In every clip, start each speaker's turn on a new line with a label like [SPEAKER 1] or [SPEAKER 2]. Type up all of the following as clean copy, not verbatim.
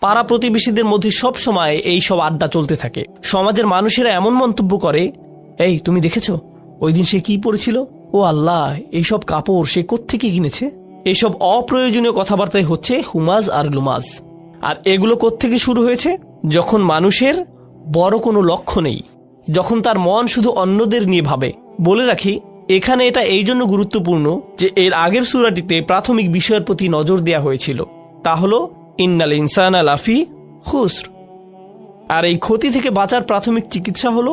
[SPEAKER 1] পাড়া প্রতিবেশীদের মধ্যে সব সময় এই সব আড্ডা চলতে থাকে। সমাজের মানুষেরা এমন মন্তব্য করে, এই তুমি দেখেছো ওই দিন সে কি পরেছিল, ও আল্লাহ এইসব কাপড় সে কোত্থেকে কিনেছে। এইসব অপ্রয়োজনীয় কথাবার্তাই হচ্ছে হুমাজ আর লুমাজ। আর এগুলো কোত্থেকে শুরু হয়েছে? যখন মানুষের বড় কোনো লক্ষ্য নেই, যখন তার মন শুধু অন্যদের নিয়ে ভাবে। বলে রাখি, এখানে এটা এই জন্য গুরুত্বপূর্ণ যে এর আগের সূরাটিতে প্রাথমিক বিষয়ের প্রতি নজর দেওয়া হয়েছিল, তা হলো ইন্নাল ইনসানা লাফি খুসর। আর এই ক্ষতি থেকে বাঁচার প্রাথমিক চিকিৎসা হলো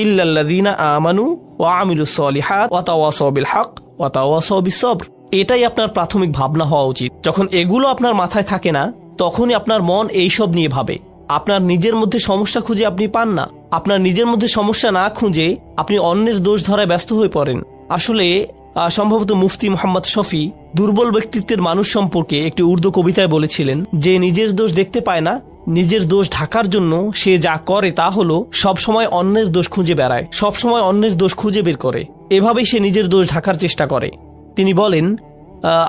[SPEAKER 1] ইল্লাল্লাযীনা আমানু ওয়া আমিলুস সলিহাত ওয়া তাওয়াসাউ বিল হক ওয়া তাওয়াসাউ বিস সবর। এটাই আপনার প্রাথমিক ভাবনা হওয়া উচিত। যখন এগুলো আপনার মাথায় থাকে না, তখনই আপনার মন এইসব নিয়ে ভাবে। আপনার নিজের মধ্যে সমস্যা খুঁজে আপনি পান না। আপনার নিজের মধ্যে সমস্যা না খুঁজে আপনি অন্যের দোষ ধরায় ব্যস্ত হয়ে পড়েন। আসলে সম্ভবত মুফতি মোহাম্মদ শফি দুর্বল ব্যক্তিত্বের মানুষ সম্পর্কে একটি উর্দু কবিতায় বলেছিলেন যে নিজের দোষ দেখতে পায় না, নিজের দোষ ঢাকার জন্য সে যা করে তা হলো সবসময় অন্যের দোষ খুঁজে বেড়ায়, সবসময় অন্যের দোষ খুঁজে বের করে। এভাবেই সে নিজের দোষ ঢাকার চেষ্টা করে। তিনি বলেন,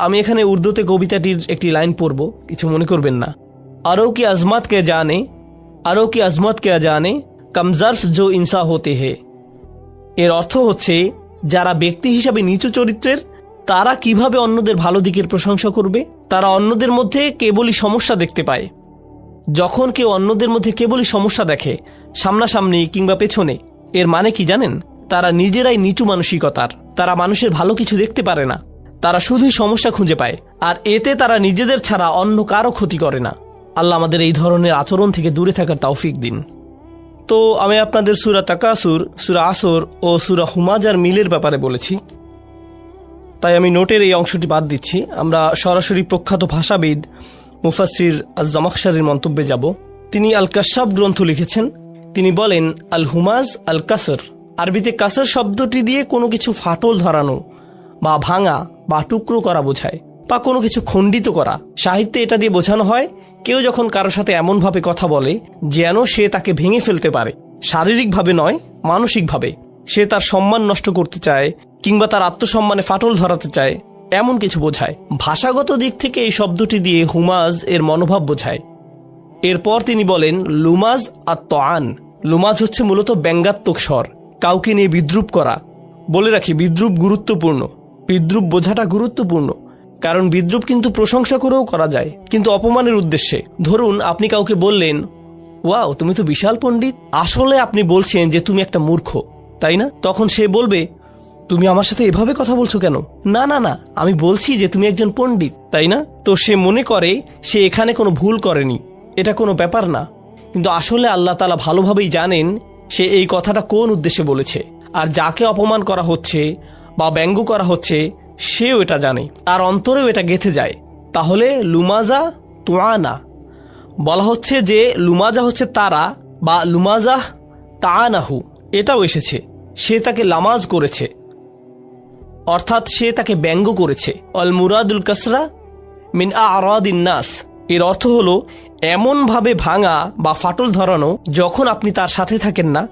[SPEAKER 1] আমি এখানে উর্দুতে কবিতাটির একটি লাইন পড়ব, কিছু মনে করবেন না। আরও কি আজমত কে জানে, আরও কি আজমত কে জানে, কমজর্ফ জো ইনসা হতে হে। এর অর্থ হচ্ছে, যারা ব্যক্তি হিসাবে নিচু চরিত্রের তারা কিভাবে অন্যদের ভালো দিকের প্রশংসা করবে? তারা অন্যদের মধ্যে কেবলই সমস্যা দেখতে পায়। যখন কেউ অন্যদের মধ্যে কেবলই সমস্যা দেখে, সামনাসামনি কিংবা পেছনে, এর মানে কি জানেন? তারা নিজেরাই নিচু মানসিকতার। তারা মানুষের ভালো কিছু দেখতে পারে না, তারা শুধুই সমস্যা খুঁজে পায়। আর এতে তারা নিজেদের ছাড়া অন্য কারো ক্ষতি করে না। আল্লাহ আমাদের এই ধরনের আচরণ থেকে দূরে থাকার তৌফিক দিন। তো আমি আপনাদের সূরা তাকাসুর, সূরা আসর ও সূরা হুমাজার মিলের ব্যাপারে বলেছি, তাই আমি নোটের এই অংশটি বাদ দিচ্ছি। আমরা সরাসরি প্রখ্যাত ভাষাবিদ মুফাসসির আজ-জামাখশারীর মন্তব্যে যাব। তিনি আল কাশাফ গ্রন্থ লিখেছেন। তিনি বলেন, আল হুমাজ আল কাসর, আরবিতে কাসর শব্দটি দিয়ে কোনো কিছু ফাটল ধরানো বা ভাঙা বা টুকরো করা বোঝায়, বা কোনো কিছু খণ্ডিত করা। সাহিত্যে এটা দিয়ে বোঝানো হয় কেউ যখন কারো সাথে এমনভাবে কথা বলে যেন সে তাকে ভেঙে ফেলতে পারে, শারীরিকভাবে নয় মানসিকভাবে। সে তার সম্মান নষ্ট করতে চায় কিংবা তার আত্মসম্মানে ফাটল ধরাতে চায়, এমন কিছু বোঝায়। ভাষাগত দিক থেকে এই শব্দটি দিয়ে হুমাজ এর মনোভাব বোঝায়। এরপর তিনি বলেন, লুমাজ আর তাআন। লুমাজ হচ্ছে মূলত ব্যঙ্গাত্মক স্বর, কাউকে নিয়ে বিদ্রুপ করা। বলে রাখি, বিদ্রুপ গুরুত্বপূর্ণ, বিদ্রুপ বোঝাটা গুরুত্বপূর্ণ, কারণ বিদ্রুপ কিন্তু প্রশংসা করেও করা যায়, কিন্তু অপমানের উদ্দেশ্যে। ধরুন আপনি কাউকে বললেন, ওয়াও তুমি তো বিশাল পণ্ডিত। আসলে আপনি বলছেন যে তুমি একটা মূর্খ, তাই না? তখন সে বলবে, তুমি আমার সাথে এভাবে কথা বলছো কেন? না না না, আমি বলছি যে তুমি একজন পণ্ডিত, তাই না? তো সে মনে করে সে এখানে কোনো ভুল করেনি, এটা কোনো ব্যাপার না। কিন্তু আসলে আল্লাহ তাআলা ভালোভাবেই জানেন সে এই কথাটা কোন উদ্দেশ্যে বলেছে। আর যাকে অপমান করা হচ্ছে বা ব্যঙ্গ করা হচ্ছে সেও এটা জানে, আর অন্তরেও এটা গেঁথে যায়। তাহলে লুমাজা তুআনা বলা হচ্ছে যে লুমাজা হচ্ছে তারা, বা লুমাজা তাআনাহু এটাও এসেছে, সে তাকে লামাজ করেছে, অর্থাৎ সে তাকে ব্যঙ্গ করেছে। অল মুরাদুল কাসরা মিন আরাদিন নাস, এর অর্থ হলো এমনভাবে ভাঙা বা ফাটল ধরানো যখন আপনি তার সাথে থাকেন না,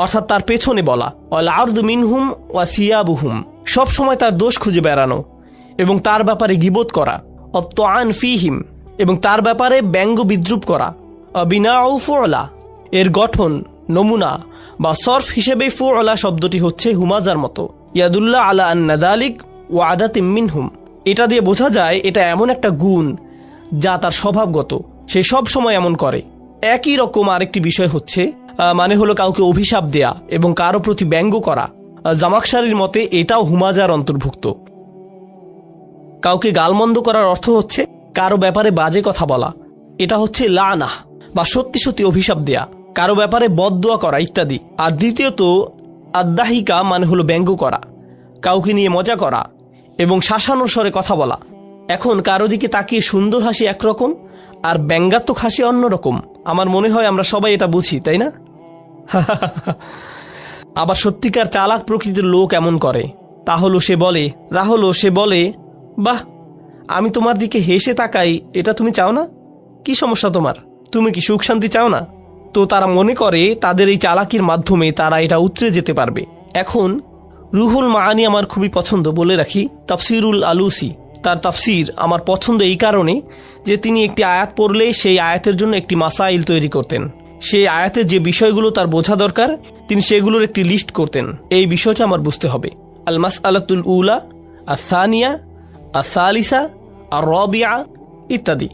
[SPEAKER 1] অর্থাৎ তার পেছনে বলা। অল আরদু মিনহুম ওয়া সিয়াবুহুম, সব সময় তার দোষ খুঁজে বেড়ানো এবং তার ব্যাপারে গীবত করা। অত্তাআন ফিহিম, এবং তার ব্যাপারে ব্যঙ্গ বিদ্রুপ করা। বিনাউ ফুআলা, এর গঠন নমুনা বা সরফ হিসেবে ফুআলা শব্দটি হচ্ছে হুমাজার মতো। ইয়াদুল্লাহ আলা আন্না যালিক ওয়া আদাতিম মিনহুম, এটা দিয়ে বোঝা যায় এটা এমন একটা গুণ যা তার স্বভাবগত, সে সব সময় এমন করে। একই রকম আরেকটি বিষয় হচ্ছে মানে হলো কাউকে অভিশাপ দেয়া এবং কারো প্রতি ব্যঙ্গ করা। জামাখশারীর মতে এটাও হুমাজার অন্তর্ভুক্ত। কাউকে গালমন্দ করার অর্থ হচ্ছে কারো ব্যাপারে বাজে কথা বলা, এটা হচ্ছে লানাহ বা সত্যি সত্যি অভিশাপ দেয়া, কারো ব্যাপারে বদদোয়া করা ইত্যাদি। আর দ্বিতীয়ত আদ্দাহিকা মানে হলো ব্যঙ্গ করা, কাউকে নিয়ে মজা করা এবং শাসানোর স্বরে কথা বলা। এখন কারো দিকে তাকিয়ে সুন্দর হাসি একরকম আর ব্যঙ্গাত্মক হাসি অন্যরকম। আমার মনে হয় আমরা সবাই এটা বুঝি, তাই না? আবার সত্যিকার চালাক প্রকৃতির লোক এমন করে, তাহলে সে বলে বাহ, আমি তোমার দিকে হেসে তাকাই, এটা তুমি চাও না? কি সমস্যা তোমার? তুমি কি সুখ শান্তি চাও না? তো তারা মনে করে তাদের এই চালাকির মাধ্যমে তারা এটা উতরে যেতে পারবে। এখন রুহুল মাআনি আমার খুবই পছন্দ, বলে রাখি তাফসিরুল আলুসি তার তাফসির আমার পছন্দ এই কারণে যে তিনি একটি আয়াত পড়লে সেই আয়াতের জন্য একটি মাসাইল তৈরি করতেন। সেই আয়াতের যে বিষয়গুলো তার বোঝা দরকার তিনি সেগুলোর একটি লিস্ট করতেন। এই বিষয়টা আমার বুঝতে হবে। আল মাসআলাতুল উলা, আস-সানিয়া, আস-সালিসা, আর-রাবিআ ইত্যাদি।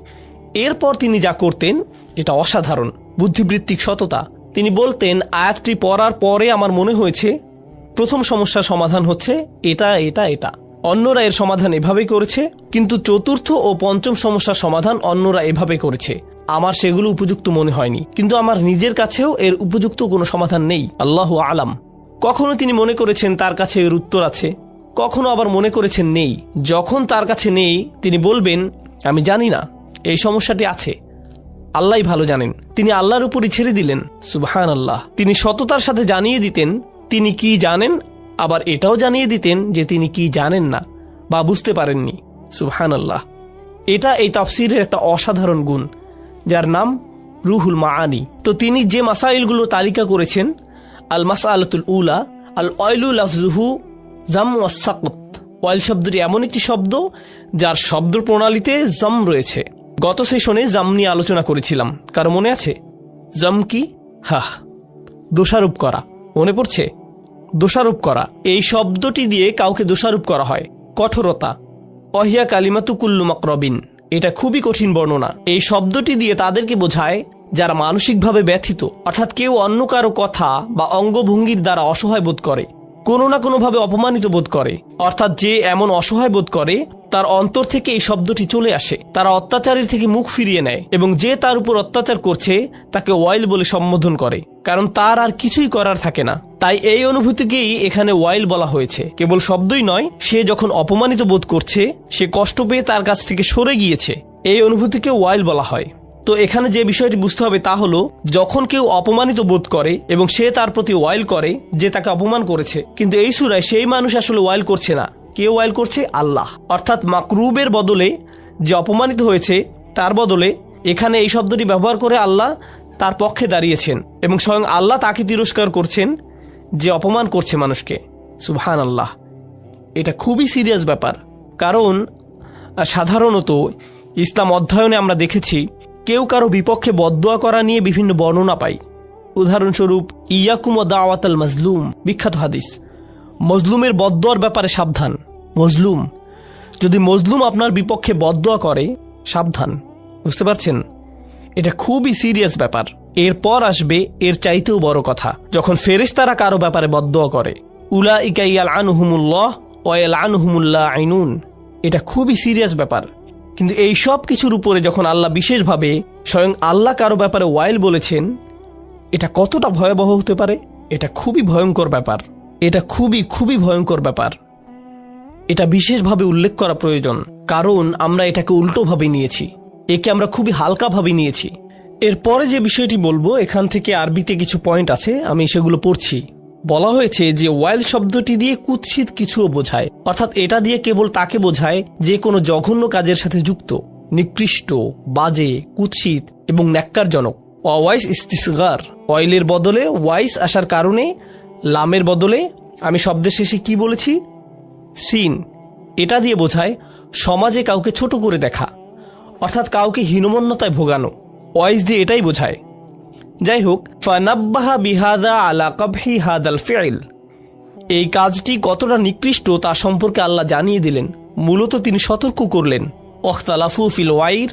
[SPEAKER 1] এরপর তিনি যা করতেন এটা অসাধারণ বুদ্ধিবৃত্তিক সততা। তিনি বলতেন, আয়াতটি পড়ার পরে আমার মনে হয়েছে প্রথম সমস্যার সমাধান হচ্ছে এটা এটা এটা, অন্যরা এর সমাধান এভাবেই করেছে, কিন্তু চতুর্থ ও পঞ্চম সমস্যার সমাধান অন্যরা এভাবে করেছে, আমার সেগুলো উপযুক্ত মনে হয়নি, কিন্তু আমার নিজের কাছেও এর উপযুক্ত কোনো সমাধান নেই, আল্লাহু আলাম। কখনো তিনি মনে করেছেন তার কাছে এর উত্তর আছে, কখনো আবার মনে করেছেন নেই। যখন তার কাছে নেই তিনি বলবেন আমি জানি না, এই সমস্যাটি আছে, আল্লাহই ভালো জানেন। তিনি আল্লাহর উপরই ছেড়ে দিলেন। সুবহানাল্লাহ। তিনি সততার সাথে জানিয়ে দিতেন তিনি কি জানেন, আবার এটাও জানিয়ে দিতেন যে তিনি কি জানেন না বা বুঝতে পারেননি। সুবহানাল্লাহ। এটা এই তাফসীরের একটা অসাধারণ গুণ যার নাম রুহুল মাআনি। তো তিনি যে মাসাইলগুলো তালিকা করেছেন, আল মাসআলাতুল উলা, আল ওয়াইলু লাফজুহু জাম ওয়াস সাকত। ওয়াইল শব্দটি এমন একটি শব্দ যার শব্দ প্রণালীতে জাম রয়েছে। গত সেশনে জাম নিয়ে আলোচনা করেছিলাম, কারো মনে আছে? জাম কি? দোষারোপ করা। মনে পড়ছে? দোষারোপ করা, এই শব্দটি দিয়ে কাউকে দোষারোপ করা হয়। কঠোরতা, অহিয়া কালিমাতু কুল্লু মাকরবিন, এটা খুবই কঠিন বর্ণনা। এই শব্দটি দিয়ে তাদেরকে বোঝায় যারা মানসিকভাবে ব্যথিত, অর্থাৎ কেউ অন্য কারো কথা বা অঙ্গভঙ্গির দ্বারা অসহায় বোধ করে, কোনো না কোনোভাবে অপমানিত বোধ করে, অর্থাৎ যে এমন অসহায় বোধ করে তার অন্তর থেকে এই শব্দটি চলে আসে। তারা অত্যাচারীর থেকে মুখ ফিরিয়ে নেয় এবং যে তার উপর অত্যাচার করছে তাকে ওয়াইল বলে সম্বোধন করে, কারণ তার আর কিছুই করার থাকে না। তাই এই অনুভূতিকেই এখানে ওয়াইল বলা হয়েছে। কেবল শব্দই নয়, সে যখন অপমানিত বোধ করছে, সে কষ্ট পেয়ে তার কাছ থেকে সরে গিয়েছে, এই অনুভূতিকে ওয়াইল বলা হয়। তো এখানে যে বিষয়টি বুঝতে হবে তা হলো, যখন কেউ অপমানিত বোধ করে এবং সে তার প্রতি ওয়াইল করে যে তাকে অপমান করেছে, কিন্তু এই সূরায় সেই মানুষ আসলে ওয়াইল করছে না। কে ওয়াইল করছে? আল্লাহ। অর্থাৎ মাকরুবের বদলে যে অপমানিত হয়েছে তার বদলে এখানে এই শব্দটি ব্যবহার করে আল্লাহ তার পক্ষে দাঁড়িয়েছেন এবং স্বয়ং আল্লাহ তাকে তিরস্কার করছেন যে অপমান করছে মানুষকে। সুবহানাল্লাহ। এটা খুবই সিরিয়াস ব্যাপার, কারণ সাধারণত ইসলাম অধ্যয়নে আমরা দেখেছি কেউ কারো বিপক্ষে বদদোয়া করা নিয়ে বিভিন্ন বর্ণনা পাই। উদাহরণস্বরূপ, ইয়াকুম ওয়া দাওয়াতাল মাজলুম, বিখ্যাত হাদিস। মজলুমের বদদোয়ার ব্যাপারে সাবধান। মজলুম, যদি মজলুম আপনার বিপক্ষে বদদোয়া করে, সাবধান। বুঝতে পারছেন? এটা খুবই সিরিয়াস ব্যাপার। এরপর আসবে এর চাইতেও বড় কথা, যখন ফেরেশতারা কারো ব্যাপারে বদদোয়া করে। উলাইকা ইয়ালআনুহুমুল্লাহ ওয়া ইয়ালআনুহুমুল লাঈনুন। এটা খুবই সিরিয়াস ব্যাপার। কিন্তু এই সব কিছুর উপরে যখন আল্লাহ বিশেষভাবে স্বয়ং আল্লাহ কারো ব্যাপারে ওয়াইল বলেছেন, এটা কতটা ভয়াবহ হতে পারে? এটা খুবই ভয়ঙ্কর ব্যাপার। এটা খুবই খুবই ভয়ঙ্কর ব্যাপার। এটা বিশেষভাবে উল্লেখ করা প্রয়োজন, কারণ আমরা এটাকে উল্টোভাবে নিয়েছি, একে আমরা খুবই হালকাভাবে নিয়েছি। এরপরে যে বিষয়টি বলবো, এখান থেকে আরবিতে কিছু পয়েন্ট আছে, আমি সেগুলো পড়ছি। বলা হয়েছে যে ওয়াইল শব্দটি দিয়ে কুৎসিত কিছুও বোঝায়, অর্থাৎ এটা দিয়ে কেবল তাকে বোঝায় যে কোনো জঘন্য কাজের সাথে যুক্ত, নিকৃষ্ট, বাজে, কুৎসিত এবং ন্যাক্কারজনক। ওয়াইস ইস্তিসগার, ওয়াইলের বদলে ওয়াইস আসার কারণে লামের বদলে আমি শব্দের শেষে কি বলেছি? সিন। এটা দিয়ে বোঝায় সমাজে কাউকে ছোট করে দেখা, অর্থাৎ কাউকে হীনমন্যতায় ভোগানো। ওয়াইস দিয়ে এটাই বোঝায়। যাই হোক, ফানাব্বাহা বিহাদা আলা কবহি হাদাল ফিল, এই কাজটি কতটা নিকৃষ্ট তা সম্পর্কে আল্লাহ জানিয়ে দিলেন। মূলত তিনি সতর্ক করলেন। ওয়াখতালাফু ফিল ওয়াইর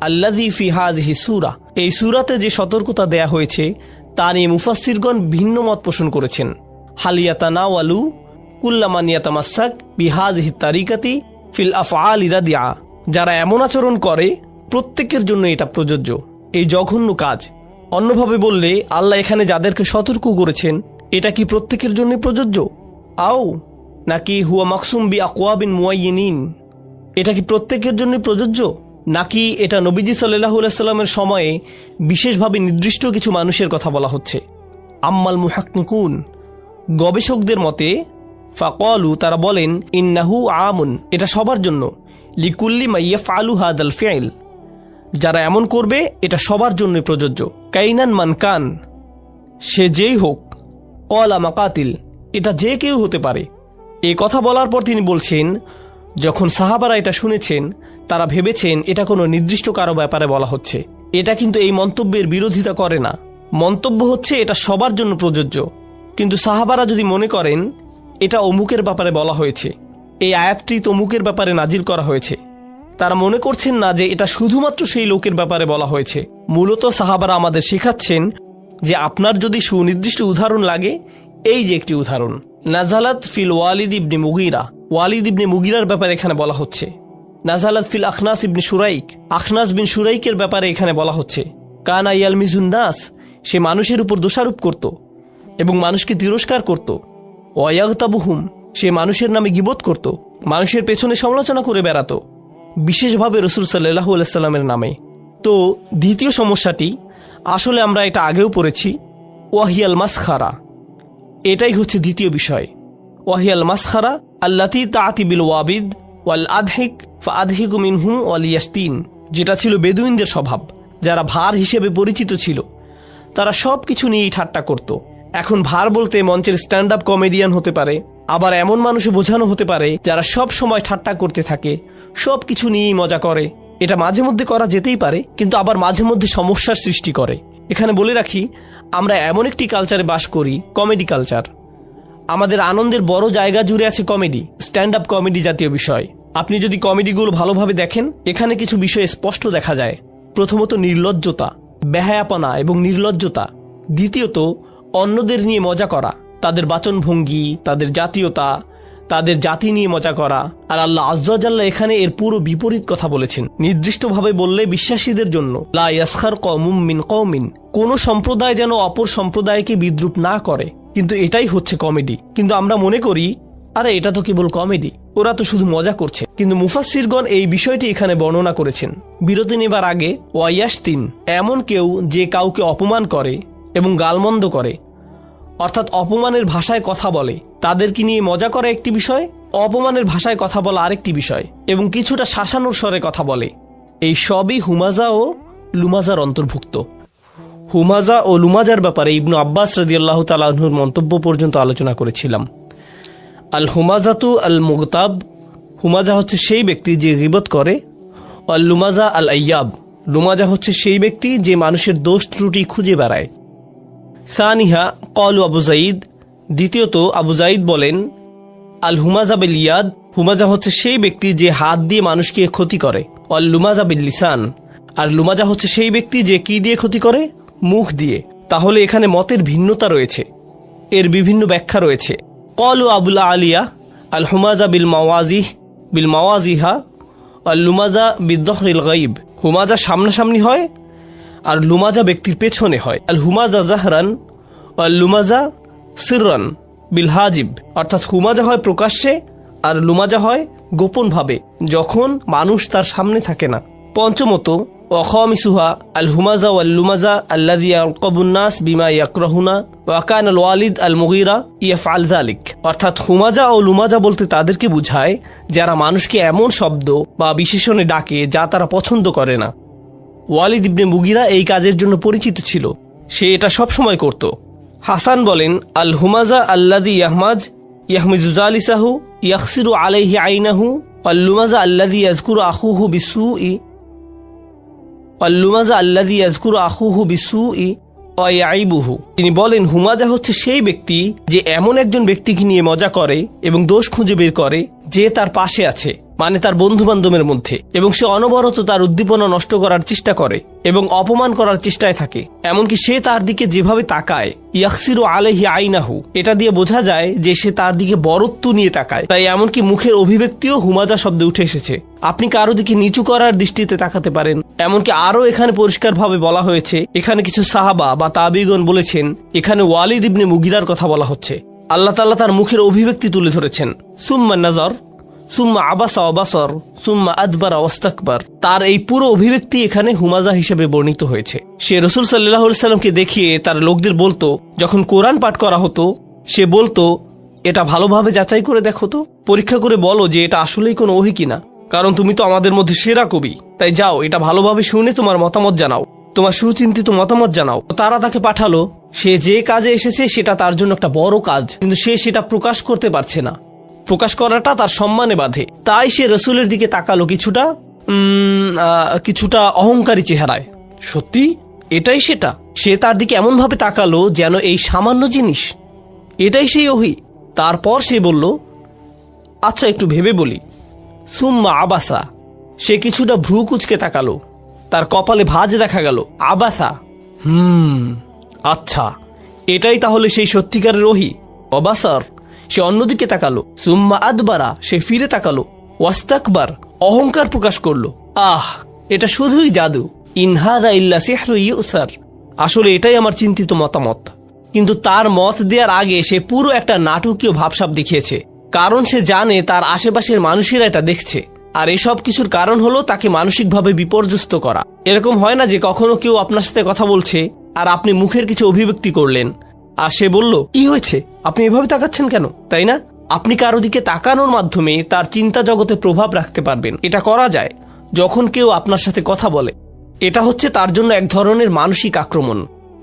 [SPEAKER 1] আল্লাযী ফি হাযিহি সূরা, এই সূরাতে যে সতর্কতা দেয়া হয়েছে তা নিয়ে মুফাসসিরগণ ভিন্ন মত পোষণ করেছেন। হালিয়াতানাওয়ালু কুল্লামান ইয়াতামাসসাক বিহাযিহি তারিকাতি ফিল আফআলি রাদিআ, যারা এমন আচরণ করে প্রত্যেকের জন্য এটা প্রযোজ্য, এই জঘন্য কাজ। অন্যভাবে বললে, আল্লাহ এখানে যাদেরকে সতর্ক করেছেন এটা কি প্রত্যেকের জন্য প্রযোজ্য? আও নাকি হুয়া মাকসুম বি আকওয়াবিন মুআয়্যিনিন, এটা কি প্রত্যেকের জন্য প্রযোজ্য, নাকি এটা নবীজি সাল্লাল্লাহু আলাইহি সাল্লামের সময়ে বিশেষভাবে নির্দিষ্ট কিছু মানুষের কথা বলা হচ্ছে? আম্মাল মুহাক্কিকুন, গবেষকদের মতে, ফাকালু, তারা বলেন, ইন্নাহু আমুন, এটা সবার জন্য, লিকুল্লি মা ইয়াফআলু হাদাল ফিল, যারা এমন করবে এটা সবার জন্যই প্রযোজ্য। কাইনান মান কান, সে যেই হোক। কলা মাকাতিল, এটা যে কেউ হতে পারে। এই কথা বলার পর তিনি বলছেন, যখন সাহাবারা এটা শুনেছেন তারা ভেবেছেন এটা কোনো নির্দিষ্ট কারো ব্যাপারে বলা হচ্ছে। এটা কিন্তু এই মন্তব্যের বিরোধিতা করে না। মন্তব্য হচ্ছে এটা সবার জন্য প্রযোজ্য। কিন্তু সাহাবারা যদি মনে করেন এটা অমুকের ব্যাপারে বলা হয়েছে, এই আয়াতটি তমুকের ব্যাপারে নাজিল করা হয়েছে, তারা মনে করছেন না যে এটা শুধুমাত্র সেই লোকের ব্যাপারে বলা হয়েছে। মূলত সাহাবারা আমাদের শেখাচ্ছেন যে আপনার যদি সুনির্দিষ্ট উদাহরণ লাগে, এই যে একটি উদাহরণ, নাজালাত ফিল ওয়ালিদ ইবনে মুগিরা, ওয়ালিদ ইবনে মুগিরার ব্যাপারে এখানে বলা হচ্ছে। নাজালাত ফিল আখনাস ইবনে শুরাইক, আখনাস বিন শুরাইকের ব্যাপারে এখানে বলা হচ্ছে। কানা ইয়ালমিজুন নাস, সে মানুষের উপর দোষারোপ করত এবং মানুষকে তিরস্কার করত। ওয়ায়াগতাবুহুম, সে মানুষের নামে গীবত করত, মানুষের পেছনে সমালোচনা করে বেড়াতো, বিশেষভাবে রাসূল সাল্লাল্লাহু আলাইহি সাল্লামের নামে। তো দ্বিতীয় সমস্যাটি, আসলে আমরা এটা আগেও পড়েছি, ওয়াহিয়াল মাসখারা, এটাই হচ্ছে দ্বিতীয় বিষয়। ওয়াহিয়াল মাসখারা আল্লাতী তাআতি বিল ওয়াবিদ ওয়াল আদহিক ফাআদহিকু মিনহুম ওয়াল ইয়াস্তিন, যেটা ছিল বেদুইনদের স্বভাব, যারা ভার হিসেবে পরিচিত ছিল। তারা সব কিছু নিয়েই ঠাট্টা করত। এখন ভার বলতে মঞ্চের স্ট্যান্ড আপ কমেডিয়ান হতে পারে, আবার এমন মানুষে বোঝানো হতে পারে যারা সব সময় ঠাট্টা করতে থাকে, সব কিছু নিয়েই মজা করে। এটা মাঝে মধ্যে করা যেতেই পারে, কিন্তু আবার মাঝে মধ্যে সমস্যার সৃষ্টি করে। এখানে বলে রাখি, আমরা এমন একটি কালচারে বাস করি, কমেডি কালচার। আমাদের আনন্দের বড় জায়গা জুড়ে আছে কমেডি, স্ট্যান্ড আপ কমেডি জাতীয় বিষয়। আপনি যদি কমেডিগুলো ভালোভাবে দেখেন, এখানে কিছু বিষয় স্পষ্ট দেখা যায়। প্রথমত নির্লজ্জতা, বেহায়াপনা এবং নির্লজ্জতা। দ্বিতীয়ত অন্যদের নিয়ে মজা করা, তাদের বাচনভঙ্গি, তাদের জাতীয়তা, তাদের জাতি নিয়ে মজা করা। আর আল্লাহ আযজা ওয়া জাল্লা এখানে এর পুরো বিপরীত কথা বলেছেন। নির্দিষ্টভাবে বললে বিশ্বাসীদের জন্য, লা ইয়াসখার কওমুম মিন কওমিন, কোন সম্প্রদায় যেন অপর সম্প্রদায়কে বিদ্রুপ না করে। কিন্তু এটাই হচ্ছে কমেডি। কিন্তু আমরা মনে করি, আরে এটা তো কেবল কমেডি, ওরা তো শুধু মজা করছে। কিন্তু মুফাসসিরগণ এই বিষয়টি এখানে বর্ণনা করেছেন। বিরতি নেবার আগে, ওয়ায়াস্তিন, এমন কেউ যে কাউকে অপমান করে এবং গালমন্দ করে, অর্থাৎ অপমানের ভাষায় কথা বলে, তাদেরকে নিয়ে মজা করা একটি বিষয়, অপমানের ভাষায় কথা বলা আরেকটি বিষয়, এবং কিছুটা শাসানোর স্বরে কথা বলে। এই সবই হুমাজা ও লুমাজার অন্তর্ভুক্ত। হুমাজা ও লুমাজার ব্যাপারে ইবনু আব্বাস রাদিয়াল্লাহু তাআলা আনহুর মন্তব্য পর্যন্ত আলোচনা করেছিলাম। আল হুমাজাতু আল মুগতাব, হুমাজা হচ্ছে সেই ব্যক্তি যে গীবত করে। আল লুমাজা আল আইয়াব, লুমাজা হচ্ছে সেই ব্যক্তি যে মানুষের দোষ ত্রুটি খুঁজে বেড়ায়। সানিহা কলু আবু জাইদ, দ্বিতীয়ত আবু জাইদ বলেন, আল হুমাজা বিল ইয়াদ, হুমাজা হচ্ছে সেই ব্যক্তি যে হাত দিয়ে মানুষকে ক্ষতি করে। আল লুমাজা বিল লিসান, আর লুমাজা হচ্ছে সেই ব্যক্তি যে কি দিয়ে ক্ষতি করে, মুখ দিয়ে। তাহলে এখানে মতের ভিন্নতা রয়েছে, এর বিভিন্ন ব্যাখ্যা রয়েছে। কলু আবুল আলিয়া, আল হুমাজা বিল মাওয়াজিহা, আল লুমাজা বিদ্দহরিল গাইব, হুমাজা সামনাসামনি হয় আর লুমাজা ব্যক্তির পেছনে হয়। আল হুমাজা জাহরান, আল লুমাজা সিররান বিল হাজিব, অর্থাৎ হুমাজা হয় প্রকাশ্যে আর লুমাজা হয় গোপনভাবে, যখন মানুষ তার সামনে থাকে না। পঞ্চমত, ওয়াখামিসুহা আল হুমাজা ওয়াল লুমাজা আল্লাযী ইয়ারকাবুন নাস বিমা ইয়াকরাহুনা ওয়া কানা আল ওয়ালিদ আল মুগীরা ইয়াফআল যালিক, অর্থাৎ হুমাজা ও লুমাজা বলতে তাদেরকে বুঝায় যারা মানুষকে এমন শব্দ বা বিশেষণে ডাকে যা তারা পছন্দ করে না। ওয়ালিদ ইবনে মুগীরা এই কাজের জন্য পরিচিত ছিল, সে এটা সব সময় করত। হাসান বলেন, আল হুমাজা আল্লাযী ইয়াহমিজু জালিসাহু ইয়াখসিরু আলাইহি আইনাহু, আল লুমাজা আল্লাযী ইয়াযকুরু আখুহু বিসুই, তিনি বলেন, হুমাজা হচ্ছে সেই ব্যক্তি যে এমন একজন ব্যক্তিকে নিয়ে মজা করে এবং দোষ খুঁজে বের করে যে তার পাশে আছে, মানে তার বন্ধু বান্ধবের মধ্যে, এবং সে অনবরত তার উদ্দীপনা নষ্ট করার চেষ্টা করে এবং অপমান করার চেষ্টায় থাকে। এমনকি সে তার দিকে যেভাবে তাকায়, ইয়াখসিরু আলাইহি আইনাহু, এটা দিয়ে বোঝা যায় যে সে তার দিকে বরত্ব নিয়ে তাকায়। তাই এমনকি মুখের অভিব্যক্তিও হুমাজা শব্দে উঠে এসেছে। আপনি কারো দিকে নিচু করার দৃষ্টিতে তাকাতে পারেন। এমনকি আরো এখানে পরিষ্কারভাবে বলা হয়েছে, এখানে কিছু সাহাবা বা তাবিগণ বলেছেন এখানে ওয়ালিদ ইবনে মুগীরার কথা বলা হচ্ছে। আল্লাহ তাআলা তার মুখের অভিব্যক্তি তুলে ধরেছেন, সুম্মা নাজর, সুম্মা আবাসা ওয়াবাসর, সুম্মা আদবারা ওয়াস্তাকবার। তার এই পুরো অভিব্যক্তি এখানে হুমাজা হিসেবে বর্ণিত হয়েছে। সে রাসূল সাল্লাল্লাহু আলাইহি সাল্লামকে দেখিয়ে তার লোকদের বলতো, যখন কোরআন পাঠ করা হতো, সে বলতো, এটা ভালোভাবে যাচাই করে দেখো তো, পরীক্ষা করে বলো যে এটা আসলেই কোনো ওহী কিনা, কারণ তুমি তো আমাদের মধ্যে সেরা কবি। তাই যাও, এটা ভালোভাবে শুনে তোমার মতামত জানাও, তোমার সুচিন্তিত মতামত জানাও। তারা তাকে পাঠালো। সে যে কাজে এসেছে সেটা তার জন্য একটা বড় কাজ, কিন্তু সে সেটা প্রকাশ করতে পারছে না। প্রকাশ করাটা তার সম্মানে বাধে। তাই সে রসুলের দিকে তাকালো কিছুটা অহংকারী চেহারায়। সত্যি এটাই সেটা। সে তার দিকে এমনভাবে তাকালো যেন এই সামান্য জিনিস, এটাই সেই ওহী। তারপর সে বলল, আচ্ছা একটু ভেবে বলি। সুম্মা আবাসা, সে কিছুটা ভ্রু কুচকে তাকালো, তার কপালে ভাঁজ দেখা গেল। আবাসা, আচ্ছা এটাই তাহলে সেই সত্যিকারের ওহী। অবাসার, সে অন্যদিকে তাকালো। সুম্মা আদবারা, সে ফিরে তাকালো। ওয়াস্তাকবার, অহংকার প্রকাশ করলো। এটা শুধুই জাদু। ইনহাদা ইল্লা সিহরু ইউসার, আসলে এটাই আমার চিন্তিত মতামত। কিন্তু তার মত দেওয়ার আগে সে পুরো একটা নাটকীয় ভাবসাব দেখিয়েছে, কারণ সে জানে তার আশেপাশের মানুষেরা এটা দেখছে। আর এসব কিছুর কারণ হলো তাকে মানসিকভাবে বিপর্যস্ত করা। এরকম হয় না যে কখনো কেউ আপনার সাথে কথা বলছে আর আপনি মুখের কিছু অভিব্যক্তি করলেন আর সে বলল, কি হয়েছে, আপনি এভাবে তাকাচ্ছেন কেন, তাই না? আপনি কারো দিকে তাকানোর মাধ্যমে তার চিন্তা জগতে প্রভাব রাখতে পারবেন। এটা করা যায় যখন কেউ আপনার সাথে কথা বলে। এটা হচ্ছে তার জন্য এক ধরনের মানসিক আক্রমণ।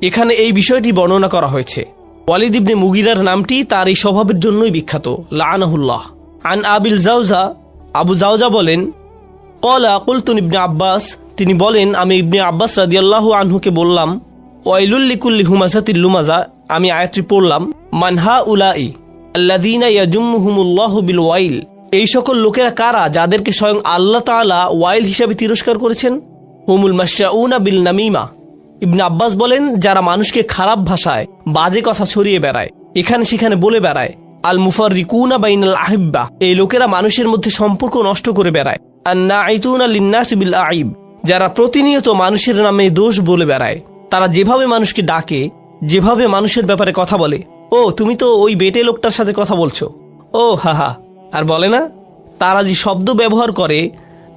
[SPEAKER 1] এখানে এই বিষয়টি বর্ণনা করা হয়েছে। ওয়ালিদ ইবনে মুগিরার নামটি তার এই স্বভাবের জন্যই বিখ্যাত, লাআনাহুল্লাহ। আন আবিল জাওজা, আবু জাওজা বলেন, ক্বালা কুলতু ইবনে আব্বাস, তিনি বলেন আমি ইবনে আব্বাস রাদিয়াল্লাহু আনহুকে বললাম, ওয়াইলুল লিকুল্লি হুমাযাতিল লুমাযা, আমি আয়াতটি পড়লাম, মানহা উলাই আল্লাযীনা ইয়াজুম্মুহুমুল্লাহু বিল ওয়াইল, এই সকল লোকেরা কারা যাদেরকে স্বয়ং আল্লাহ তাআলা ওয়াইল হিসাবে তিরস্কার করেছেন? হুমুল মাশরাউনা বিল নামিমা, ইবনে আব্বাস বলেন যারা মানুষকে খারাপ ভাষায় বাজে কথা ছড়িয়ে বেড়ায়, এখানে সেখানে বলে বেড়ায়। আল মুফাররিকুনা বাইনাল আহিব্বা, এই লোকেরা মানুষের মধ্যে সম্পর্ক নষ্ট করে বেড়ায়। আন নাঈতুনা লিন্নাস বিল আইব, যারা প্রতিনিয়ত মানুষের নামে দোষ বলে বেড়ায়। তারা যেভাবে মানুষকে ডাকে, যেভাবে মানুষের ব্যাপারে কথা বলে, ও তুমি তো ওই বেটে লোকটার সাথে কথা বলছো, ও হা, আর বলে না, তারা যে শব্দ ব্যবহার করে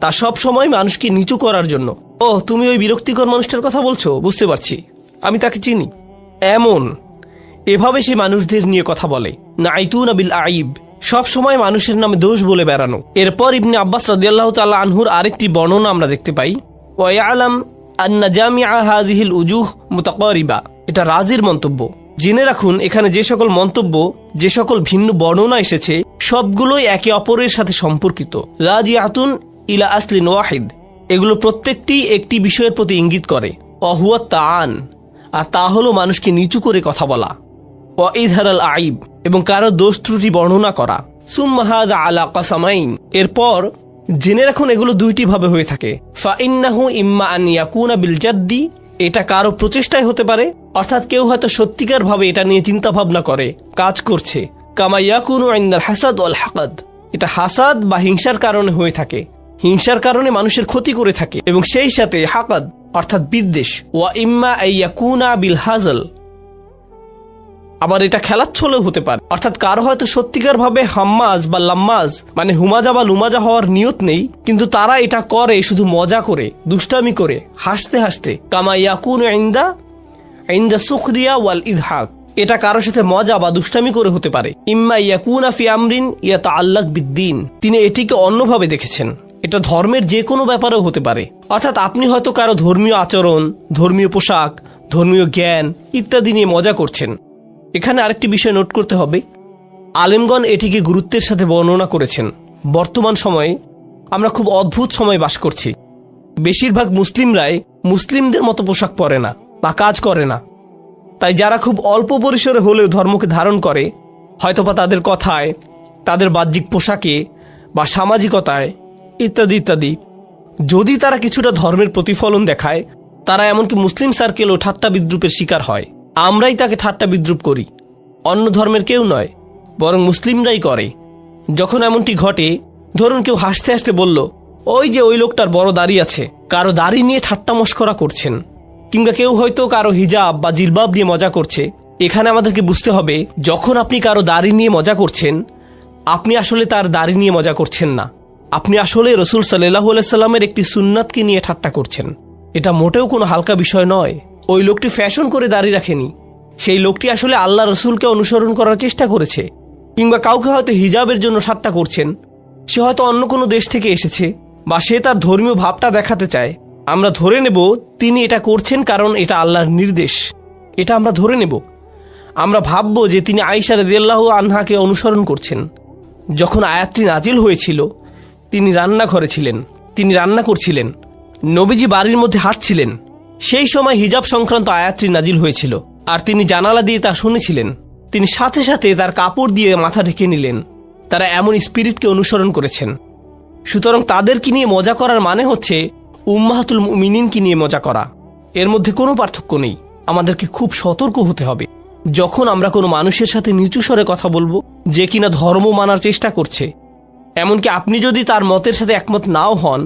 [SPEAKER 1] তা সব সময় মানুষকে নিচু করার জন্য। ও তুমি ওই বিরক্তিকর মানুষটার কথা বলছো, বুঝতে পারছি, আমি তাকে চিনি। এভাবে সে মানুষদের নিয়ে কথা বলে। নাঈতুনা বিল আইব, সব সময় মানুষের নামে দোষ বলে বেড়ানো। এরপর ইবনে আব্বাস রাদিয়াল্লাহু তাআলা আনহুর আরেকটি বর্ণনা আমরা দেখতে পাই, ওয়া ইয়ালাম আন্না জামিআ হাযিহিল উজুহ মুতাকারিবা, এটা রাজির মন্তব্য। জেনে রাখুন এখানে যে সকল মন্তব্য, যে সকল ভিন্ন বর্ণনা এসেছে সবগুলোই একে অপরের সাথে সম্পর্কিত। রাজিআতুন ইলা আসলিন ওয়াহিদ, এগুলো প্রত্যেকটি একটি বিষয়ের প্রতি ইঙ্গিত করে। অহুয়া তাআন, আর তা হলো মানুষকে নিচু করে কথা বলা। ওয়া ইযহারাল আইব, এবং কারো দোষ ত্রুটি বর্ণনা করা। সুম্মা হাযা আলা কাসামাইন, এরপর জেনে রাখুন এগুলো দুইটি ভাবে হয়ে থাকে। ফাইন্নাহু ইম্মা আন ইয়াকুনা বিল জাদ্দি, এটা কারো প্রচেষ্টায় হতে পারে, অর্থাৎ কেউ হয়তো সত্যিকার ভাবে এটা নিয়ে চিন্তা ভাবনা করে কাজ করছে। কামা ইয়াকুনু ইনদাল হাসাদ ওয়াল হাকাদ, এটা হাসাদ বা হিংসার কারণে হয়ে থাকে, হিংসার কারণে মানুষের ক্ষতি করে থাকে, এবং সেই সাথে হাকাদ অর্থাৎ বিদ্বেষ। ওয়া ইম্মা আইয়াকুনা বিল হাজল, আবার এটা খেলাচ্ছলেও হতে পারে, অর্থাৎ কারো হয়তো সত্যিকার ভাবে হাম্মাজ বা লাম্মাজ মানে হুমাজা বা লুমাজা হওয়ার নিয়ত নেই, কিন্তু তারা এটা করে শুধু মজা করে, দুষ্টামি করে, হাসতে হাসতে। কামা ইয়াকুনু ইনদা সুখরিয়া ওয়াল ইদহাক, এটা কারোর সাথে মজা বা দুষ্টামি করে হতে পারে। ইম্মা ইয়াকুনা ফি আমরিন ইয়াতাআল্লাক বিদ্দীন, তিনি এটিকে অন্যভাবে দেখেছেন, এটা ধর্মের যে কোনো ব্যাপারেও হতে পারে। অর্থাৎ আপনি হয়তো কারো ধর্মীয় আচরণ, ধর্মীয় পোশাক, ধর্মীয় জ্ঞান ইত্যাদি নিয়ে মজা করছেন। এখানে আরেকটি বিষয় নোট করতে হবে, আলেমগণ এটিকে গুরুত্বের সাথে বর্ণনা করেছেন। বর্তমান সময়ে আমরা খুব অদ্ভুত সময় বাস করছি। বেশিরভাগ মুসলিমরাই মুসলিমদের মতো পোশাক পরে না বা কাজ করে না। তাই যারা খুব অল্প পরিসরে হলেও ধর্মকে ধারণ করে, হয়তোবা তাদের কথায়, তাদের বাহ্যিক পোশাকে বা সামাজিকতায় ইত্যাদি ইত্যাদি, যদি তারা কিছুটা ধর্মের প্রতিফলন দেখায়, তারা এমনকি মুসলিম সার্কেলও ঠাট্টা বিদ্রুপের শিকার হয়। আমরাই তাকে ঠাট্টা বিদ্রুপ করি, অন্য ধর্মের কেউ নয়, বরং মুসলিমরাই করে। যখন এমনটি ঘটে, ধরুন কেউ হাসতে হাসতে বলল, ওই যে ওই লোকটার বড় দাড়ি আছে, কারো দাড়ি নিয়ে ঠাট্টা মশকরা করছেন, কিংবা কেউ হয়তো কারো হিজাব বা জিলবাব নিয়ে মজা করছে। এখানে আমাদেরকে বুঝতে হবে, যখন আপনি কারো দাড়ি নিয়ে মজা করছেন, আপনি আসলে তার দাড়ি নিয়ে মজা করছেন না, আপনি আসলে রসুল সাল্লাল্লাহু আলাইহি সাল্লামের একটি সুন্নাতকে নিয়ে ঠাট্টা করছেন। এটা মোটেও কোনো হালকা বিষয় নয়। ওই লোকটি ফ্যাশন করে দাড়ি রাখেনি, সেই লোকটি আসলে আল্লাহ রসুলকে অনুসরণ করার চেষ্টা করেছে। কিংবা কাউকে হয়তো হিজাবের জন্য ঠাট্টা করছেন, সে হয়তো অন্য কোনো দেশ থেকে এসেছে বা সে তার ধর্মীয় ভাবটা দেখাতে চায়। আমরা ধরে নেব তিনি এটা করছেন কারণ এটা আল্লাহর নির্দেশ, এটা আমরা ধরে নেব। আমরা ভাববো যে তিনি আয়েশা রাদিয়াল্লাহু আনহাকে অনুসরণ করছেন, যখন আয়াতটি নাজিল হয়েছিল তিনি রান্নাঘরে ছিলেন, তিনি রান্না করছিলেন, নবীজি বাড়ির মধ্যে হাঁটছিলেন। সেই সময় হিজাব সংক্রান্ত আয়াতটি নাজিল হয়েছিল আর তিনি জানালা দিয়ে তা শুনেছিলেন। তিনি সাথে সাথে তার কাপড় দিয়ে মাথা ঢেকে নিলেন। তারা এমন স্পিরিটকে অনুসরণ করেছেন। সুতরাং তাদেরকে নিয়ে মজা করার মানে হচ্ছে উম্মাহাতুল মুমিনিনকে নিয়ে মজা করা। এর মধ্যে কোনো পার্থক্য নেই। আমাদেরকে খুব সতর্ক হতে হবে যখন আমরা কোনো মানুষের সাথে নিচু স্বরে কথা বলবো যে কিনা ধর্ম মানার চেষ্টা করছে। এমনকি আপনি যদি তার মতের সাথে একমত নাও হন,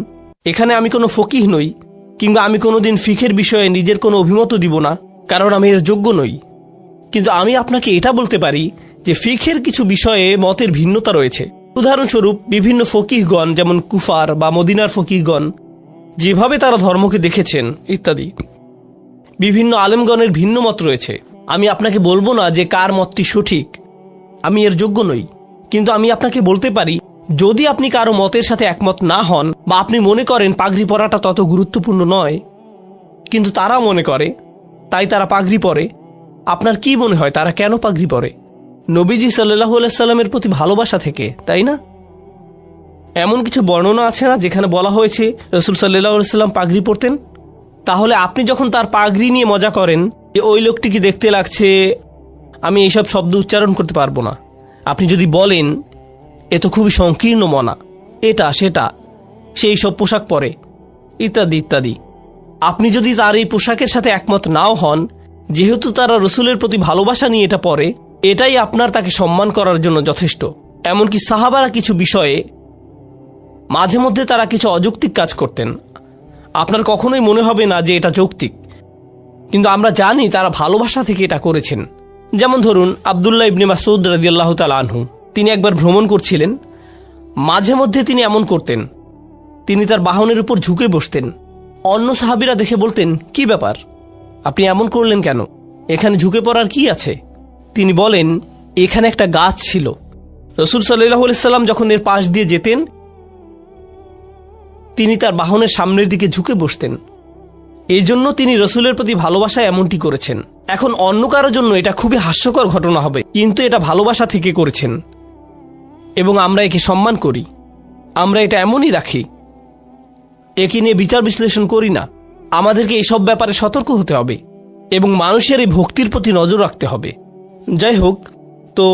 [SPEAKER 1] এখানে আমি কোনো ফকিহ নই, কিংবা আমি কোনোদিন ফিখের বিষয়ে নিজের কোনো অভিমতও দিব না, কারণ আমি এর যোগ্য নই। কিন্তু আমি আপনাকে এটা বলতে পারি যে ফিখের কিছু বিষয়ে মতের ভিন্নতা রয়েছে। উদাহরণস্বরূপ বিভিন্ন ফকিহগণ, যেমন কুফার বা মদিনার ফকিহগণ, যেভাবে তারা ধর্মকে দেখেছেন ইত্যাদি। বিভিন্ন আলেমগণের ভিন্ন মত রয়েছে। আমি আপনাকে বলবো না যে কার মতটি সঠিক, আমি এর যোগ্য নই। কিন্তু আমি আপনাকে বলতে পারি, যদি আপনি কারো মতের সাথে একমত না হন বা আপনি মনে করেন পাগড়ি পরাটা তত গুরুত্বপূর্ণ নয়, কিন্তু তারা মনে করে তাই তারা পাগড়ি পরে, আপনার কি মনে হয় তারা কেন পাগড়ি পরে? নবীজি সাল্লাল্লাহু আলাইহি সাল্লামের প্রতি ভালোবাসা থেকে, তাই না? এমন কিছু বর্ণনা আছে না যেখানে বলা হয়েছে রাসূল সাল্লাল্লাহু আলাইহি সাল্লাম পাগড়ি পরতেন? তাহলে আপনি যখন তার পাগড়ি নিয়ে মজা করেন যে ওই লোকটিকে দেখতে লাগছে, আমি এইসব শব্দ উচ্চারণ করতে পারবো না, আপনি যদি বলেন এ তো খুবই সংকীর্ণ মনা, এটা সেটা, সেই সব পোশাক পরে ইত্যাদি ইত্যাদি, আপনি যদি তার এই পোশাকের সাথে একমত নাও হন, যেহেতু তারা রসুলের প্রতি ভালোবাসা নিয়ে এটা পরে, এটাই আপনার তাকে সম্মান করার জন্য যথেষ্ট। এমনকি সাহাবারা কিছু বিষয়ে মাঝে মধ্যে তারা কিছু অযৌক্তিক কাজ করতেন, আপনার কখনোই মনে হবে না যে এটা যৌক্তিক, কিন্তু আমরা জানি তারা ভালোবাসা থেকে এটা করেছেন। যেমন ধরুন আব্দুল্লাহ ইবনে মাসউদ রাদিয়াল্লাহু তাআলা আনহু, তিনি একবার ভ্রমণ করছিলেন। মাঝে মধ্যে তিনি এমন করতেন, তিনি তার বাহনের উপর ঝুঁকে বসতেন। অন্য সাহাবীরা দেখে বলতেন, কি ব্যাপার, আপনি এমন করলেন কেন? এখানে ঝুঁকে পড়ার কি আছে? তিনি বলেন, এখানে একটা গাছ ছিল। রাসূল সাল্লাল্লাহু আলাইহি সাল্লাম যখন এর পাশ দিয়ে যেতেন, তিনি তার বাহনের সামনের দিকে ঝুঁকে বসতেন। এই জন্য তিনি রসুলের প্রতি ভালোবাসায় এমনটি করেছেন। এখন অন্য কারোর জন্য এটা খুবই হাস্যকর ঘটনা হবে, কিন্তু এটা ভালোবাসা থেকে করেছেন এবং আমরা একে সম্মান করি। আমরা এটা এমনই রাখি, একে নিয়ে বিচার বিশ্লেষণ করি না। আমাদেরকে এইসব ব্যাপারে সতর্ক হতে হবে এবং মানুষের এই ভক্তির প্রতি নজর রাখতে হবে। যাই হোক, তো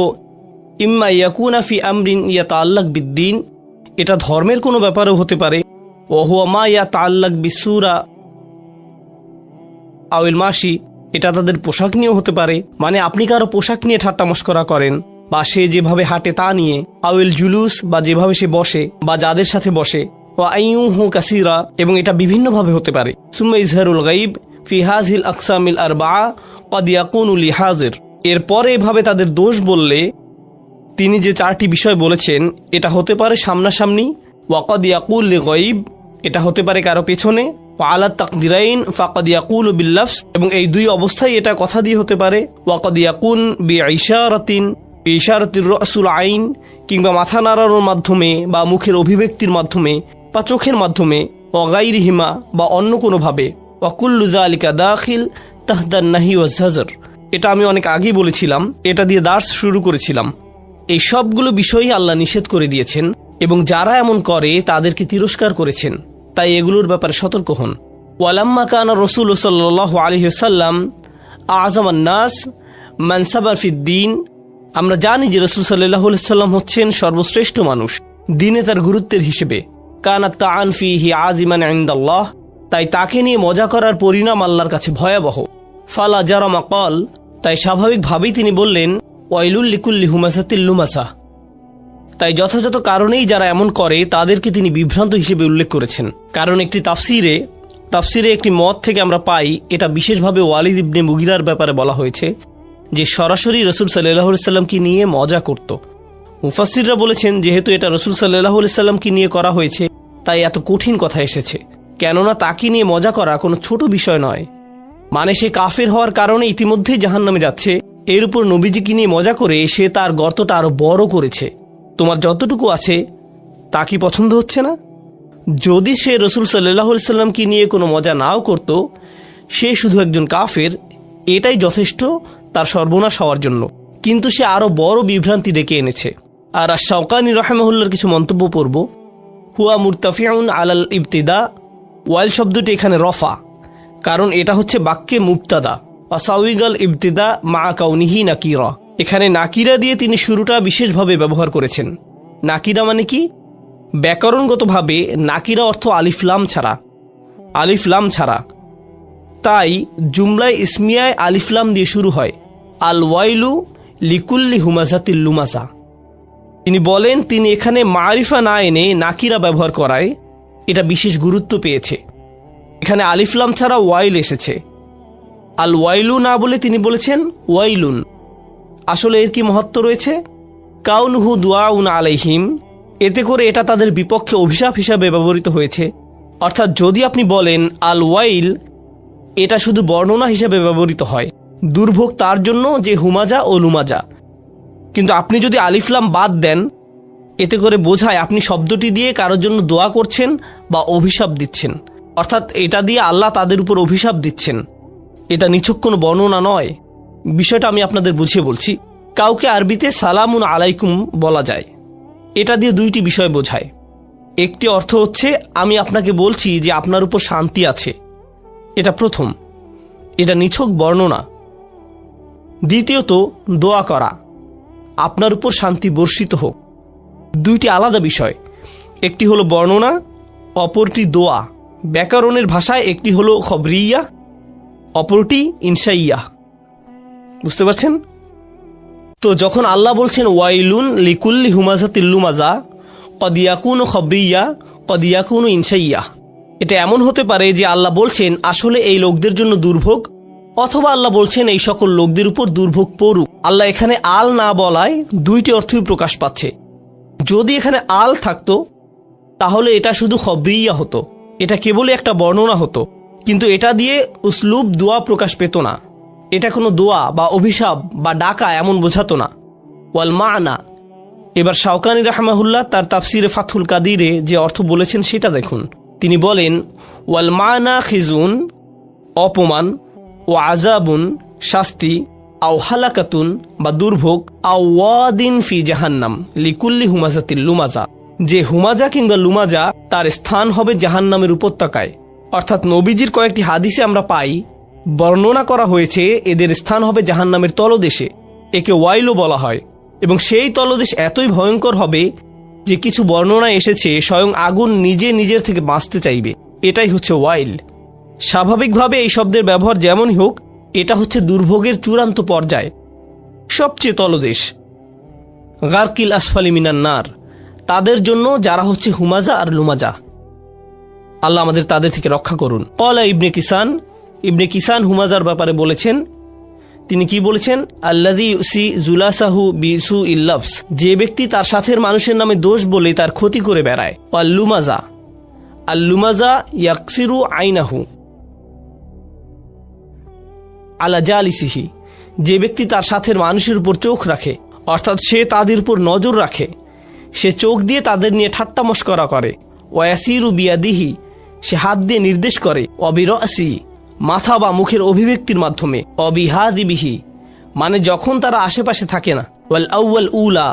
[SPEAKER 1] ইম্মা ইয়াকুনা ফি আমরিন ইয়াতাআল্লাক বিদ্দিন, এটা ধর্মের কোনো ব্যাপারেও হতে পারে। ওয়া হুয়া মা ইয়াতাআল্লাক বিসূরা আউল মাশি, এটা তাদের পোশাক নিয়েও হতে পারে, মানে আপনি কারো পোশাক নিয়ে ঠাট্টা মশকরা করেন, বা সে যেভাবে হাঁটে তা নিয়ে। আউল জুলুস, বা যেভাবে সে বসে বা যাদের সাথে বসে। ওয়া আইয়ুহু কাসীরা, এবং এটা বিভিন্নভাবে হতে পারে। সুম্মা ইজহারুল গায়ব ফি হাযিল আকসামিল আরবাআ ক্বাদ ইয়াকুনু লিহাজির, এরপরে এভাবে তাদের দোষ বললে তিনি যে চারটি বিষয় বলেছেন, এটা হতে পারে সামনাসামনি, ওয়া ক্বাদ ইয়াকুল লিগায়ব, এটা হতে পারে কারো পেছনে, ওয়া আলা তাকদিরাইন ফাকাদ ইয়াকুলু বিল লাফস, এবং এই দুই অবস্থায় এটা কথা দিয়ে হতে পারে। ওয়া ক্বাদ ইয়াকুন বিইশারাতির রাসুল আইন, কিংবা মাথা নাড়ানোর মাধ্যমে বা মুখের অভিব্যক্তির মাধ্যমে বা চোখের মাধ্যমে। ওয়া গায়রিহিমা, বা অন্য কোনোভাবে। ওয়া কুল্লু যালিকা দাখিল তাহদান নাহি ওয়াজ জাজর, এটা আমি অনেক আগেই বলেছিলাম, এটা দিয়ে দার্স শুরু করেছিলাম। এই সবগুলো বিষয়ই আল্লাহ নিষেধ করে দিয়েছেন এবং যারা এমন করে তাদেরকে তিরস্কার করেছেন, তাই এগুলোর ব্যাপারে সতর্ক হন। ওয়ালাম্মা কানা রাসূল সাল্লাল্লাহু আলাইহি ওয়াসাল্লাম আযমান নাস মানসাবান ফিদ্দিন, আমরা জানি যে রাসূল সাল্লাল্লাহু আলাইহি ওয়াসাল্লাম হচ্ছেন সর্বশ্রেষ্ঠ মানুষ দ্বীনে তার গুরুত্বের হিসেবে। কানাত তাআন ফিহি আযিমান ইনদাল্লাহ, তাই তাকে নিয়ে মজা করার পরিণাম আল্লাহর কাছে ভয়াবহ। ফালা জারামা ক্বাল, তাই স্বাভাবিকভাবেই তিনি বললেন, ওয়াইলুল লিকুল্লি হুমাসাতিল লুমাসা, তাই যথাযথ কারণেই যারা এমন করে তাদেরকে তিনি বিভ্রান্ত হিসেবে উল্লেখ করেছেন। কারণ একটি তাফসিরে একটি মত থেকে আমরা পাই, এটা বিশেষভাবে ওয়ালিদ ইবনে মুগিরার ব্যাপারে বলা হয়েছে যে সরাসরি রাসূল সাল্লাল্লাহু আলাইহি সাল্লামকে নিয়ে মজা করত। মুফাসসিররা বলেছেন, যেহেতু এটা রাসূল সাল্লাল্লাহু আলাইহি সাল্লামকে নিয়ে করা হয়েছে, তাই এত কঠিন কথা এসেছে, কেননা তাকে নিয়ে মজা করা কোনো ছোট বিষয় নয়। মানে সে কাফের হওয়ার কারণে ইতিমধ্যেই জাহান্নামে যাচ্ছে, এর উপর নবীজিকে নিয়ে মজা করে সে তার গর্তটা আরো বড় করেছে। তোমার যতটুকু আছে তা কি পছন্দ হচ্ছে না? যদি সে রাসূল সাল্লাল্লাহু আলাইহি সাল্লামকে নিয়ে কোনো মজা নাও করত, সে শুধু একজন কাফের, এটাই যথেষ্ট তার সর্বনাশ হওয়ার জন্য। কিন্তু সে আরো বড় বিভ্রান্তি ডেকে এনেছে। আর আশ-শাওকানি রাহিমাহুল্লাহর কিছু মন্তব্য পড়ব। হুয়া মুরতাফিউন আলাল ইবতিদা, ওয়াইল শব্দটি এখানে রফা, কারণ এটা হচ্ছে বাক্যে মুবতাদা। আসাউইগাল ইবতিদা মা কাউনিহি নাকিরা, এখানে নাকিরা দিয়ে তিনি শুরুটা বিশেষভাবে ব্যবহার করেছেন। নাকিরা মানে কি? ব্যাকরণগতভাবে নাকিরা অর্থ আলিফলাম ছাড়া, আলিফলাম ছাড়া। তাই জুমলায় ইসমিয়ায় আলিফলাম দিয়ে শুরু হয়। আল ওয়াইলু লিকুল্লি হুমাজাতিল লুমাজা। তিনি বলেন তিনি এখানে মারিফা না এনে নাকিরা ব্যবহার করায় এটা বিশেষ গুরুত্ব পেয়েছে। এখানে আলিফলাম ছাড়া ওয়াইল এসেছে। আল ওয়াইলু না বলে তিনি বলেছেন ওয়াইলুন। আসলে এর কি মহত্ব রয়েছে? কাউনহু দুআউন আলাইহিম, এতে করে এটা তাদের বিপক্ষে অভিশাপ হিসাবে ব্যবহৃত হয়েছে। অর্থাৎ যদি আপনি বলেন আল ওয়াইল, এটা শুধু বর্ণনা হিসাবে ব্যবহৃত হয়, দুর্ভোগ তার জন্য যে হুমাজা ও লুমাজা। কিন্তু আপনি যদি আলিফলাম বাদ দেন, এতে করে বোঝায় আপনি শব্দটি দিয়ে কারোর জন্য দোয়া করছেন বা অভিশাপ দিচ্ছেন। অর্থাৎ এটা দিয়ে আল্লাহ তাদের উপর অভিশাপ দিচ্ছেন। এটা নিছক কোনো বর্ণনা নয়। বিষয়টা আমি আপনাদের বুঝিয়ে বলছি। কাউকে আরবিতে সালামুন আলাইকুম বলা যায়, এটা দিয়ে দুইটি বিষয় বোঝায়। একটি অর্থ হচ্ছে আমি আপনাকে বলছি যে আপনার উপর শান্তি আছে, এটা প্রথম, এটা নিছক বর্ণনা। দ্বিতীয়ত দোয়া করা, আপনার উপর শান্তি বর্ষিত হোক। দুইটি আলাদা বিষয়, একটি হলো বর্ণনা, অপরটি দোয়া। ব্যাকরণের ভাষায় একটি হলো খবরিয়া, অপরটি ইনশাইয়া। বুঝতে পারছেন তো? যখন আল্লাহ বলছেন ওয়াইলুন লিকুল্লি হুমাজাতিল লুমাজা, কদ ইয়াকুনু খবরিয়া কদ ইয়াকুনু ইনশাইয়া, এটা এমন হতে পারে যে আল্লাহ বলছেন আসলে এই লোকদের জন্য দুর্ভোগ, অথবা আল্লাহ বলছেন এই সকল লোকদের উপর দুর্ভোগ পড়ুক। আল্লাহ এখানে আল না বলায় দুইটি অর্থই প্রকাশ পাচ্ছে। যদি এখানে আল থাকতো তাহলে এটা শুধু খবরিয়া হতো, এটা কেবলই একটা বর্ণনা হতো, কিন্তু এটা দিয়ে উসলুব দোয়া প্রকাশ পেত না। এটা কোনো দোয়া বা অভিশাপ বা ডাকা এমন বোঝাতো না। ওয়াল মানা, এবার শাওকানি রাহমাহুল্লাহ তার তাফসিরে ফাথুল কাদিরে যে অর্থ বলেছেন সেটা দেখুন। তিনি বলেন ওয়াল মানা খিজুন, অপমান, ও আজাবুন, শাস্তি, আও হালাকাতুন বা দুর্ভোগ, আও ওয়াদিন ফি জাহান্নাম লিকুল্লি হুমাজাতিল লুমাজা, যে হুমাজা কিংবা লুমাজা তার স্থান হবে জাহান্নামের উপত্যকায়। অর্থাৎ নবীজির কয়েকটি হাদিসে আমরা পাই বর্ণনা করা হয়েছে এদের স্থান হবে জাহান্নামের তলদেশে, একে ওয়াইলও বলা হয়, এবং সেই তলদেশ এতই ভয়ঙ্কর হবে যে কিছু বর্ণনা এসেছে স্বয়ং আগুন নিজে নিজের থেকে বাঁচতে চাইবে। এটাই হচ্ছে ওয়াইল। স্বাভাবিকভাবে এই শব্দের ব্যবহার যেমনই হোক, এটা হচ্ছে দুর্ভোগের চূড়ান্ত পর্যায়, সবচেয়ে তলদেশ। গারকিল আসফালি মিনান নার, তাদের জন্য যারা হচ্ছে হুমাজা আর লুমাজা। আল্লাহ আমাদের তাদের থেকে রক্ষা করুন। ক্বালা ইবনে কিসান, ইবনে কিসান হুমাজার ব্যাপারে বলেছেন, তিনি কি বলেছেন? আল্লাযী ইউসি জুলাসাহু বিসু ইল্লাফস, যে ব্যক্তি তার সাথের মানুষের নামে দোষ বলে তার ক্ষতি করে বেড়ায়। ওয়াল লুমাজা, আল লুমাজা ইয়াকসিরু আইনাহু আলা জালিসিহি, যে ব্যক্তি তার সাথের মানুষের উপর চোখ রাখে, অর্থাৎ সে তাদের উপর নজর রাখে, সে চোখ দিয়ে তাদের নিয়ে ঠাট্টা মশকরা করে। ওয়াসিরু বিয়াদিহি, সে হাত দিয়ে নির্দেশ করে। অবিরসি, মাথা বা মুখের অভিব্যক্তির মাধ্যমে। অবিহাদিবিহি, মানে যখন তারা আশেপাশে থাকে না। ওয়াল আউয়াল উলা,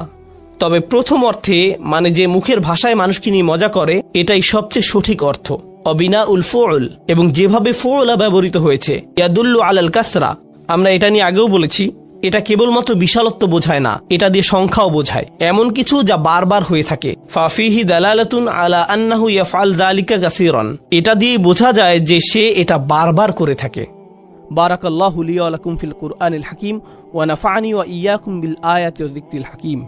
[SPEAKER 1] তবে প্রথম অর্থে মানে যে মুখের ভাষায় মানুষকে নিয়ে মজা করে, এটাই সবচেয়ে সঠিক অর্থ। অবিনা উল ফুল, এবং যেভাবে ফুলা ব্যবহৃত হয়েছে, ইয়াদুল্লু আলাল কাসরা, আমরা এটা নিয়ে আগেও বলেছি, এটা কেবলমাত্র বিশালত্ব বোঝায় না, এটা দিয়ে সংখ্যাও বোঝায়, এমন কিছু যা বারবার হয়ে থাকে। ফাফিহি দালালাতুন আলা আন্নাহু ইয়াফআল যালিকা কাসীরান, এটা দিয়ে বোঝা যায় যে সে এটা বারবার করে থাকে। বারাকাল্লাহু লি ওয়া লাকুম ফিল কুরআনিল হাকীম ওয়া নাফা'নি ওয়া ইয়্যাকুম বিল আয়াতি ওয়াজ যিকরিল হাকীম।